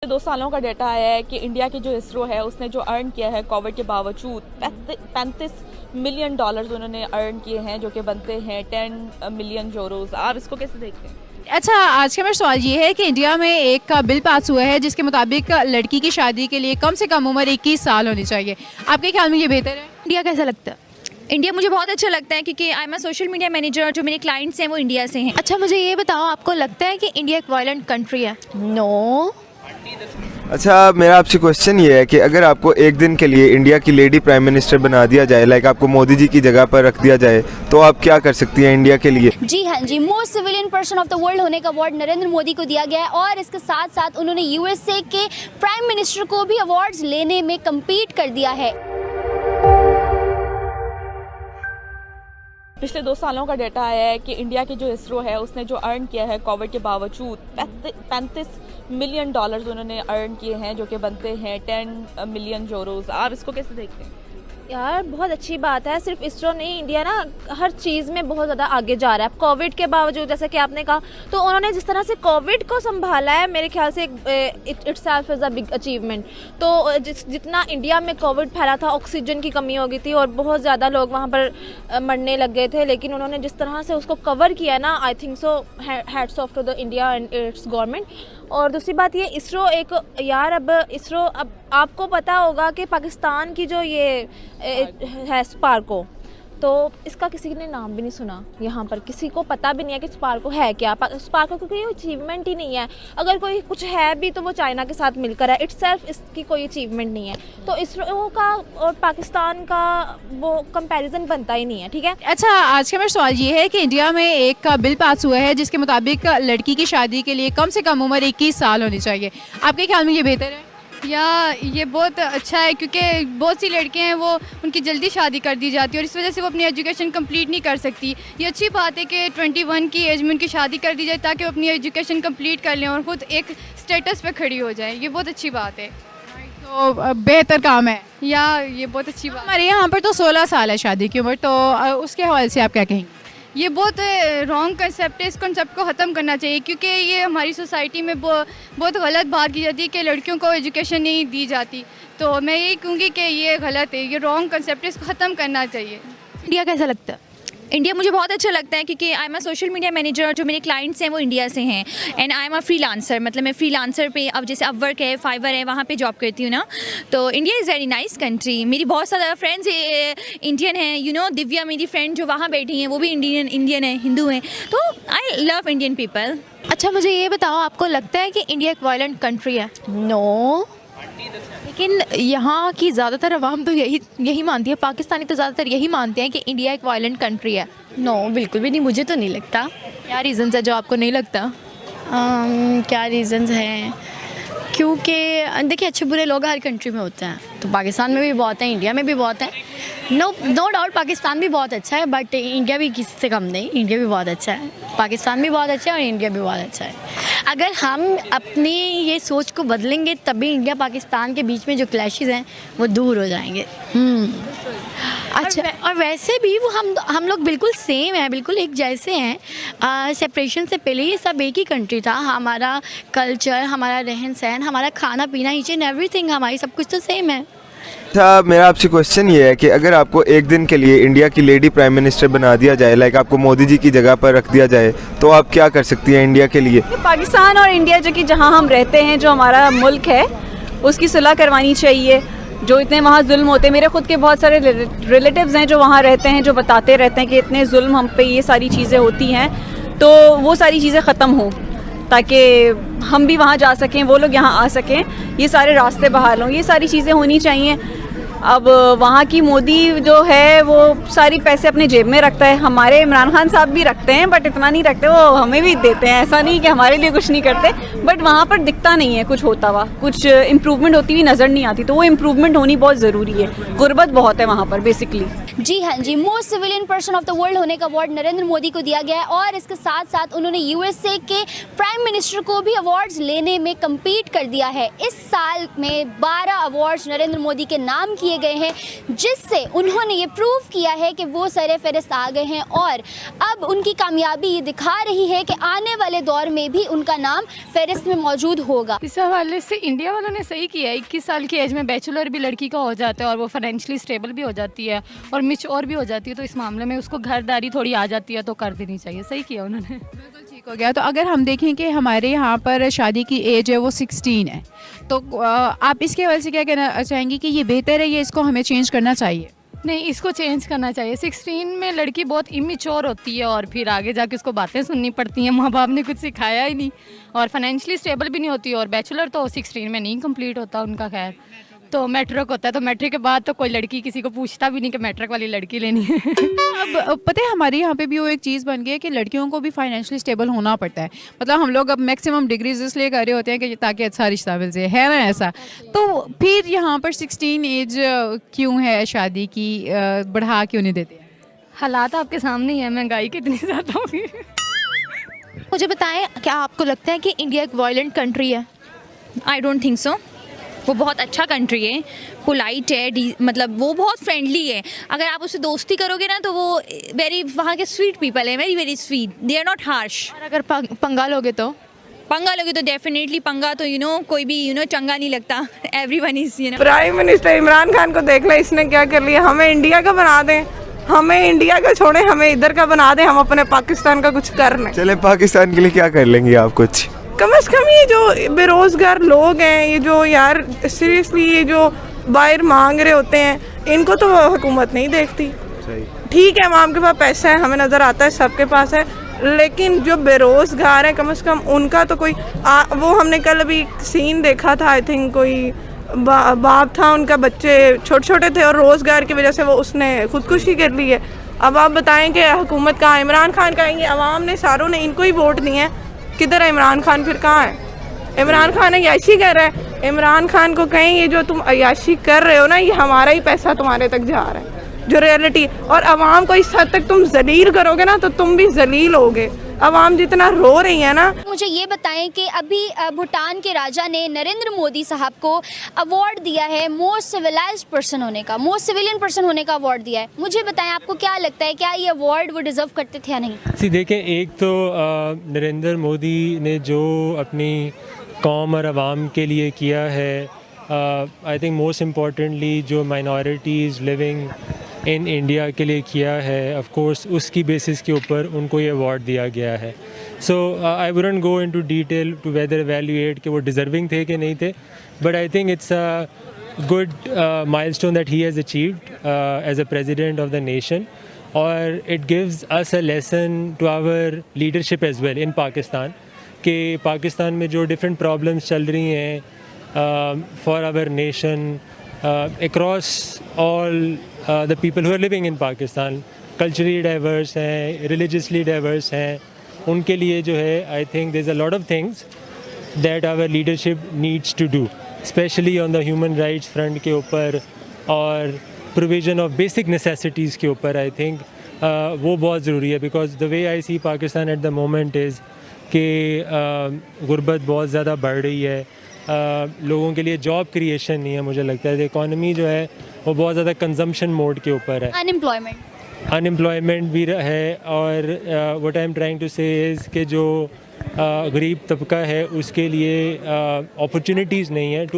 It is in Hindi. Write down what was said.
पिछले 2 सालों का डेटा आया है कि इंडिया की जो इसरो है उसने जो अर्न किया है कोविड के बावजूद $35 मिलियन उन्होंने अर्न किए हैं, जो कि बनते हैं 10 मिलियन यूरोज। आप इसको कैसे देखते हैं? अच्छा, आज का मेरा सवाल ये है कि इंडिया में एक बिल पास हुआ है जिसके मुताबिक लड़की की शादी के लिए कम से कम उम्र 21 साल होनी चाहिए। आपके ख्याल में ये बेहतर है? इंडिया कैसा लगता है? इंडिया मुझे बहुत अच्छा लगता है क्योंकि I am a social media manager. जो मेरे क्लाइंट्स हैं वो इंडिया से हैं। अच्छा, मुझे ये बताओ, आपको लगता है कि इंडिया एक वायलेंट कंट्री है? नो। अच्छा, मेरा आपसे क्वेश्चन ये है कि अगर आपको एक दिन के लिए इंडिया की लेडी प्राइम मिनिस्टर बना दिया जाए, लाइक आपको मोदी जी की जगह पर रख दिया जाए, तो आप क्या कर सकती हैं इंडिया के लिए? जी हाँ जी, most civilian person of the world होने का अवार्ड नरेंद्र मोदी को दिया गया है और इसके साथ साथ उन्होंने यूएसए के प्राइम मिनिस्टर को भी अवार्ड्स लेने में कम्पीट कर दिया है। पिछले 2 सालों का डेटा आया है कि इंडिया की जो इसरो है उसने जो अर्न किया है कोविड के बावजूद $35 मिलियन उन्होंने अर्न किए हैं, जो कि बनते हैं 10 मिलियन यूरोज। आप इसको कैसे देखते हैं? यार बहुत अच्छी बात है। सिर्फ इसरो नहीं, इंडिया ना हर चीज़ में बहुत ज़्यादा आगे जा रहा है। कोविड के बावजूद, जैसा कि आपने कहा, तो उन्होंने जिस तरह से कोविड को संभाला है, मेरे ख्याल से itself is a big achievement. तो जितना इंडिया में कोविड फैला था, ऑक्सीजन की कमी हो गई थी और बहुत ज़्यादा लोग वहाँ पर मरने लग गए थे, लेकिन उन्होंने जिस तरह से उसको कवर किया ना, I think so hats off to the India and its government. और दूसरी बात ये, इसरो एक यार, अब इसरो, अब आपको पता होगा कि पाकिस्तान की जो ये है स्पार्को, तो इसका किसी ने नाम भी नहीं सुना। यहाँ पर किसी को पता भी नहीं है कि स्पार्को है क्या। स्पार्को की कोई अचीवमेंट ही नहीं है। अगर कोई कुछ है भी तो वो चाइना के साथ मिलकर है। इटसेल्फ इसकी कोई अचीवमेंट नहीं है। तो इसरो का और पाकिस्तान का वो कंपैरिजन बनता ही नहीं है। ठीक है। अच्छा, आज का मेरा सवाल ये है कि इंडिया में एक बिल पास हुआ है जिसके मुताबिक लड़की की शादी के लिए कम से कम उम्र 21 साल होनी चाहिए। आपके ख्याल में ये बेहतर है? या ये बहुत अच्छा है क्योंकि बहुत सी लड़कियां हैं वो उनकी जल्दी शादी कर दी जाती है और इस वजह से वो अपनी एजुकेशन कंप्लीट नहीं कर सकती। ये अच्छी बात है कि 21 की एज में उनकी शादी कर दी जाए ताकि वो अपनी एजुकेशन कंप्लीट कर लें और ख़ुद एक स्टेटस पे खड़ी हो जाए। ये बहुत अच्छी बात है। तो बेहतर काम है या ये बहुत अच्छी बात। हमारे यहाँ पर तो 16 साल है शादी की उम्र, तो उसके हवाले से आप क्या कहेंगे? ये बहुत रॉन्ग कंसेप्ट है। इस कंसेप्ट को ख़त्म करना चाहिए क्योंकि ये हमारी सोसाइटी में बहुत गलत बात की जाती है कि लड़कियों को एजुकेशन नहीं दी जाती। तो मैं यही कहूँगी कि ये गलत है, ये रॉन्ग कंसेप्ट है, इसको ख़त्म करना चाहिए। इंडिया कैसा लगता है? इंडिया मुझे बहुत अच्छा लगता है क्योंकि I am a social media manager. जो मेरे क्लाइंट्स हैं वो इंडिया से हैं and I am a freelancer. मतलब मैं फ्रीलांसर पे, अब जैसे अपवर्क है, फाइवर है, वहाँ पे जॉब करती हूँ ना। तो India is very nice country. मेरी बहुत सारा फ्रेंड्स इंडियन हैं। यू नो, दिव्या मेरी फ्रेंड जो वहाँ बैठी हैं वो भी इंडियन है, हिंदू हैं। तो आई लव इंडियन पीपल। अच्छा, मुझे ये बताओ, आपको लगता है कि इंडिया एक वायलेंट कंट्री है? नो। लेकिन यहाँ की ज़्यादातर अवाम तो यही मानती है, पाकिस्तानी तो ज़्यादातर यही मानते हैं कि इंडिया एक वायलेंट कंट्री है। नो, बिल्कुल भी नहीं, मुझे तो नहीं लगता। क्या रीज़न्स है जो आपको नहीं लगता? क्या रीज़न्स हैं? क्योंकि देखिए, अच्छे बुरे लोग हर कंट्री में होते हैं। तो पाकिस्तान में भी बहुत है, इंडिया में भी बहुत है। नो डाउट पाकिस्तान भी बहुत अच्छा है, बट इंडिया भी किसी से कम नहीं। इंडिया भी बहुत अच्छा है, पाकिस्तान भी बहुत अच्छा है और इंडिया भी बहुत अच्छा है। अगर हम अपनी ये सोच को बदलेंगे तभी इंडिया पाकिस्तान के बीच में जो क्लैशेस हैं वो दूर हो जाएंगे। अच्छा, और वैसे भी वो हम लोग बिल्कुल सेम हैं, बिल्कुल एक जैसे हैं। सेपरेशन से पहले ये सब एक ही कंट्री था। हमारा कल्चर, हमारा रहन सहन, हमारा खाना पीना, ईच एंड एवरीथिंग, हमारी सब कुछ तो सेम है। अच्छा, मेरा आपसे क्वेश्चन ये है कि अगर आपको एक दिन के लिए इंडिया की लेडी प्राइम मिनिस्टर बना दिया जाए, लाइक आपको मोदी जी की जगह पर रख दिया जाए, तो आप क्या कर सकती हैं इंडिया के लिए? पाकिस्तान और इंडिया जो कि जहाँ हम रहते हैं, जो हमारा मुल्क है, उसकी सुलह करवानी चाहिए। जो इतने वहाँ जुल्म होते हैं, मेरे खुद के बहुत सारे रिलेटिव्स हैं जो वहाँ रहते हैं, जो बताते रहते हैं कि इतने जुल्म हम पे ये सारी चीज़ें होती हैं, तो वो सारी चीज़ें ख़त्म हों ताकि हम भी वहाँ जा सकें, वो लोग यहाँ आ सकें, ये सारे रास्ते बहाल हों। ये सारी चीज़ें होनी चाहिए। अब वहाँ की मोदी जो है वो सारी पैसे अपने जेब में रखता है। हमारे इमरान खान साहब भी रखते हैं, बट इतना नहीं रखते, वो हमें भी देते हैं। ऐसा नहीं कि हमारे लिए कुछ नहीं करते, बट वहाँ पर दिखता नहीं है कुछ होता हुआ, कुछ इम्प्रूवमेंट होती हुई नज़र नहीं आती। तो वो इम्प्रूवमेंट होनी बहुत ज़रूरी है। गुर्बत बहुत है वहाँ पर बेसिकली। जी हाँ जी, most civilian person of the world होने का अवार्ड नरेंद्र मोदी को दिया गया है और इसके साथ साथ उन्होंने यूएसए के प्राइम मिनिस्टर को भी अवार्ड्स लेने में कम्पीट कर दिया है। इस साल में 12 अवार्ड्स नरेंद्र मोदी के नाम किए किए गए हैं, जिससे उन्होंने ये प्रूव किया है कि वो सरे फहरिस्त आ गए हैं और अब उनकी कामयाबी ये दिखा रही है कि आने वाले दौर में भी उनका नाम फहरिस्त में मौजूद होगा। इस हवाले से इंडिया वालों ने सही किया है। 21 साल की एज में बैचलर भी लड़की का हो जाता है और वो फाइनेंशियली स्टेबल भी हो जाती है और मैच्योर भी हो जाती है, तो इस मामले में उसको घरदारी थोड़ी आ जाती है तो कर देनी चाहिए। सही किया उन्होंने, बिल्कुल ठीक हो गया। तो अगर हम देखें कि हमारे यहाँ पर शादी की एज है वो 16 है, तो आप इसके हवाले से क्या कहना चाहेंगी कि ये बेहतर है या इसको हमें चेंज करना चाहिए? नहीं, इसको चेंज करना चाहिए। 16 में लड़की बहुत इमेच्योर होती है और फिर आगे जाके उसको बातें सुननी पड़ती हैं, माँ बाप ने कुछ सिखाया ही नहीं, और फाइनेंशियली स्टेबल भी नहीं होती, और बैचलर तो 16 में नहीं कंप्लीट होता उनका। खैर तो मैट्रिक होता है, तो मैट्रिक के बाद तो कोई लड़की किसी को पूछता भी नहीं कि मैट्रिक वाली लड़की लेनी है। अब पता है हमारे यहाँ पे भी वो एक चीज़ बन गई है कि लड़कियों को भी फाइनेंशियली स्टेबल होना पड़ता है। मतलब हम लोग अब मैक्सिमम डिग्रीज इसलिए कर रहे होते हैं कि ताकि अच्छा रिश्ता मिल जाए, है ना ऐसा? तो फिर यहाँ पर 16 एज क्यों है शादी की, बढ़ा क्यों नहीं देते? हालात आपके सामने ही है, महंगाई कितनी ज़्यादा होगी। मुझे बताएं, क्या आपको लगता है कि इंडिया एक वायलेंट कंट्री है? I don't think so. वो बहुत अच्छा कंट्री है, पोलाइट है, मतलब वो बहुत फ्रेंडली है। अगर आप उससे दोस्ती करोगे ना तो वो वेरी, वहाँ के स्वीट पीपल है, very very sweet, they are not harsh. और अगर पंगा लोगे तो? पंगा लोगे तो डेफिनेटली पंगा तो कोई भी चंगा नहीं लगता। Everyone is prime minister Imran Khan को देख ले, इसने क्या कर लिया। हमें इंडिया का बना दें, हमें इंडिया का छोड़े, हमें इधर का बना दें, हम अपने पाकिस्तान का कुछ कर लें। चले पाकिस्तान के लिए क्या कर लेंगे आप कुछ? कम से कम ये जो बेरोजगार लोग हैं, ये जो यार सीरियसली ये जो बाहर मांग रहे होते हैं, इनको तो हुकूमत नहीं देखती। ठीक है, आवाम के पास पैसा है, हमें नज़र आता है सबके पास है, लेकिन जो बेरोजगार है कम से कम उनका तो कोई वो हमने कल अभी सीन देखा था, आई थिंक कोई बाप था, उनका बच्चे छोटे छोटे थे और रोज़गार की वजह से वो उसने खुदकुशी कर ली है। अब आप बताएं कि हुकूमत कहाँ है? इमरान खान का आएंगे, अवाम ने सारों ने इनको ही वोट दिए हैं, किधर है इमरान खान? फिर कहाँ है इमरान खान? अयाशी कर रहा है। इमरान खान को कहें ये जो तुम अयाशी कर रहे हो ना, ये हमारा ही पैसा तुम्हारे तक जा रहा है, जो रियलिटी। और अवाम को इस हद तक तुम जलील करोगे ना तो तुम भी जलील होगे। अवाम जितना रो रही है ना। मुझे ये बताएं कि अभी भूटान के राजा ने नरेंद्र मोदी साहब को अवार्ड दिया है मोस्ट सिविलाइज्ड पर्सन होने का, मोस्ट सिविलियन पर्सन होने का अवार्ड दिया है। मुझे बताएं, आपको क्या लगता है, क्या ये अवार्ड वो डिजर्व करते थे या नहीं? देखें, एक तो नरेंद्र मोदी ने जो अपनी कौम और अवाम के लिए किया है, आई थिंक मोस्ट इम्पॉर्टेंटली जो माइनॉरिटीज़ लिविंग इन इंडिया के लिए किया है, ऑफ कोर्स उसकी बेसिस के ऊपर उनको ये अवार्ड दिया गया है। So I wouldn't go into detail to whether evaluate कि वो डिज़र्विंग थे कि नहीं थे, but I think it's a good milestone that he has achieved as a president of the nation, और it gives us a lesson to our leadership as well in Pakistan, कि पाकिस्तान में जो डिफरेंट प्रॉब्लम्स चल रही हैं for our nation across all the people who are living in Pakistan, culturally diverse हैं, religiously diverse हैं, उनके लिए जो है I think there's a lot of things that our leadership needs to do, especially on the human rights front के ऊपर और provision of basic necessities के ऊपर। I think वो बहुत ज़रूरी है, because the way I see Pakistan at the moment is कि गुर्बत बहुत ज़्यादा बढ़ रही है, लोगों के लिए जॉब क्रिएशन नहीं है। मुझे लगता है इकोनॉमी जो है वो बहुत ज़्यादा कंजम्पशन मोड के ऊपर है, अनएम्प्लॉयमेंट भी है, और what I am trying to say is कि जो गरीब तबका है उसके लिए अपॉर्चुनिटीज़ नहीं है टू